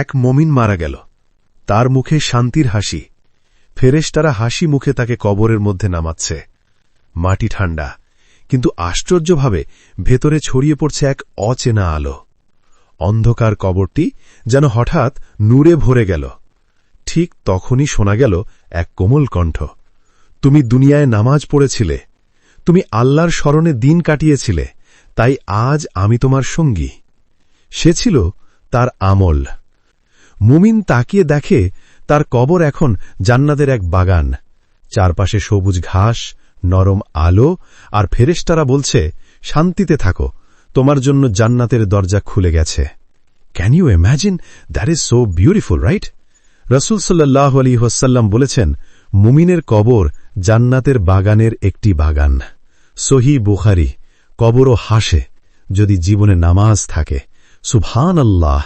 এক মমিন মারা গেল, তার মুখে শান্তির হাসি। ফেরেশতারা হাসি মুখে তাকে কবরের মধ্যে নামাচ্ছে। মাটি ঠান্ডা, কিন্তু আশ্চর্যভাবে ভেতরে ছড়িয়ে পড়ছে এক অচেনা আলো। অন্ধকার কবরটি যেন হঠাৎ নূরে ভরে গেল। ঠিক তখনই শোনা গেল এক কোমল কণ্ঠ, তুমি দুনিয়ায় নামাজ পড়েছিলে, তুমি আল্লাহর স্মরণে দিন কাটিয়েছিলে, তাই আজ আমি তোমার সঙ্গী। সে ছিল তার আমল। মুমিন তাকিয়ে দেখে তার কবর এখন জান্নাতের এক বাগান, চারপাশে সবুজ ঘাস, নরম আলো, আর ফেরেশতারা বলছে, শান্তিতে থাকো, তোমার জন্য জান্নাতের দরজা খুলে গেছে। Can you imagine? That is so beautiful, right? রাসূল সাল্লাল্লাহু আলাইহি ওয়াসাল্লাম বলেছেন, মুমিনের কবর জান্নাতের বাগানের একটি বাগান। সহিহ বুখারী। কবরও হাসে যদি জীবনে নামাজ থাকে। সুবহানাল্লাহ।